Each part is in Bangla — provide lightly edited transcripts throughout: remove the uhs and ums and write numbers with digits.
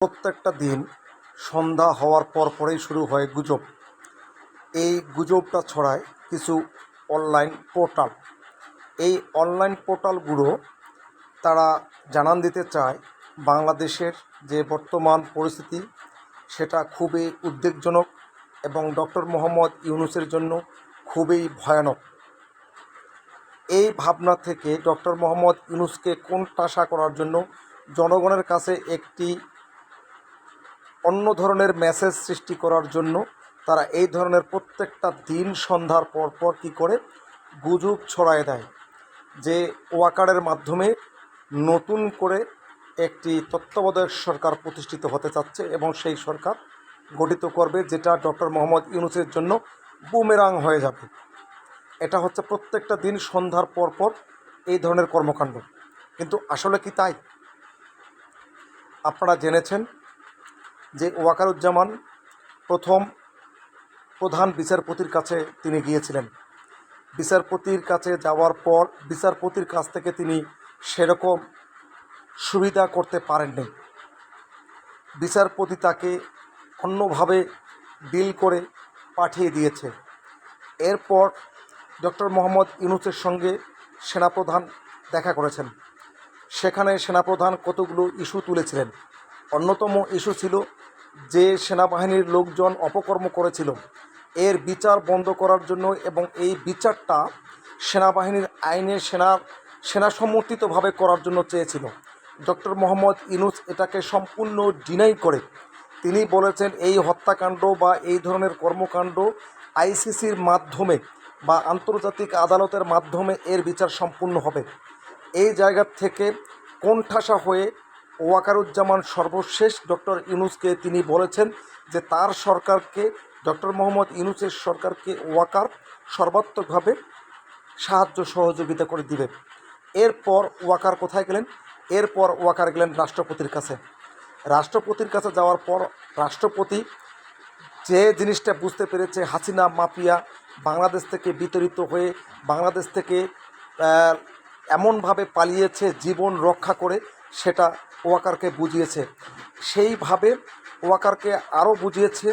প্রত্যেকটা দিন সন্ধ্যা হওয়ার পরেই শুরু হয় গুজব। এই গুজবটা ছড়ায় কিছু অনলাইন পোর্টাল। এই অনলাইন পোর্টালগুলো তারা জানান দিতে চায় বাংলাদেশের যে বর্তমান পরিস্থিতি সেটা খুবই উদ্বেগজনক এবং ডক্টর মোহাম্মদ ইউনূসের জন্য খুবই ভয়ানক। এই ভাবনা থেকে ডক্টর মোহাম্মদ ইউনূসকে কোণঠাসা করার জন্য জনগণের কাছে একটি অন্য ধরনের মেসেজ সৃষ্টি করার জন্য তারা এই ধরনের প্রত্যেকটা দিন সন্ধ্যার পর কী করে গুজব ছড়ায় দেয় যে ওয়াকারের মাধ্যমে নতুন করে একটি তত্ত্বাবধায়ক সরকার প্রতিষ্ঠিত হতে চাচ্ছে এবং সেই সরকার গঠিত করবে যেটা ডক্টর মোহাম্মদ ইউনূসের জন্য বুমেরাং হয়ে যাবে। এটা হচ্ছে প্রত্যেকটা দিন সন্ধ্যার পর এই ধরনের কর্মকাণ্ড। কিন্তু আসলে কি তাই? আপনারা জেনেছেন যে ওয়াকারুজ্জামান প্রথম প্রধান বিচারপতির কাছে তিনি গিয়েছিলেন। বিচারপতির কাছে যাওয়ার পর বিচারপতির কাছ থেকে তিনি সেরকম সুবিধা করতে পারেননি। বিচারপতি তাকে অন্যভাবে ডিল করে পাঠিয়ে দিয়েছে। এরপর ডক্টর মোহাম্মদ ইউনূসের সঙ্গে সেনাপ্রধান দেখা করেছেন। সেখানে সেনাপ্রধান কতগুলো ইস্যু তুলেছিলেন। অন্যতম ইস্যু ছিল যে সেনাবাহিনীর লোকজন অপকর্ম করেছিল এর বিচার বন্ধ করার জন্য এবং এই বিচারটা সেনাবাহিনীর আইনে সেনাসমর্থিতভাবে করার জন্য চেয়েছিল। ডক্টর মোহাম্মদ ইউনূস এটাকে সম্পূর্ণ ডিনাই করে তিনি বলেছেন এই হত্যাকাণ্ড বা এই ধরনের কর্মকাণ্ড আইসিসির মাধ্যমে বা আন্তর্জাতিক আদালতের মাধ্যমে এর বিচার সম্পূর্ণ হবে। এই জায়গা থেকে কোণঠাসা হয়ে ওয়াকারুজ্জামান সর্বশেষ ডক্টর ইউনূসকে তিনি বলেছেন যে তার সরকারকে ডক্টর মোহাম্মদ ইউনূসের সরকারকে ওয়াকার সর্বাত্মকভাবে সাহায্য সহযোগিতা করে দিবে। এরপর ওয়াকার কোথায় গেলেন? এরপর ওয়াকার গেলেন রাষ্ট্রপতির কাছে। রাষ্ট্রপতির কাছে যাওয়ার পর রাষ্ট্রপতি যে জিনিসটা বুঝতে পেরেছে হাসিনা মাফিয়া বাংলাদেশ থেকে বিতাড়িত হয়ে বাংলাদেশ থেকে এমনভাবে পালিয়েছে জীবন রক্ষা করে, সেটা ওয়াকারকে বুঝিয়েছে। সেইভাবে ওয়াকারকে আরও বুঝিয়েছে,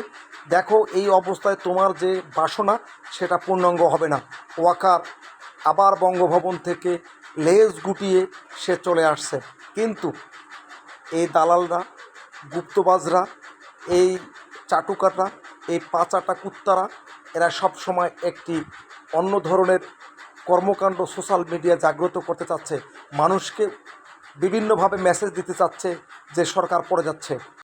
দেখো এই অবস্থায় তোমার যে বাসনা সেটা পূর্ণাঙ্গ হবে না। ওয়াকার আবার বঙ্গভবন থেকে লেজ গুটিয়ে সে চলে আসছে। কিন্তু এই দালালরা, গুপ্তবাজরা, এই চাটুকাররা, এই পাচাটা কুত্তারা এরা সব সময় একটি অন্য ধরনের কর্মকাণ্ড সোশ্যাল মিডিয়া জাগ্রত করতে চাচ্ছে, মানুষকে বিভিন্নভাবে মেসেজ দিতে চাচ্ছে যে সরকার পড়ে যাচ্ছে।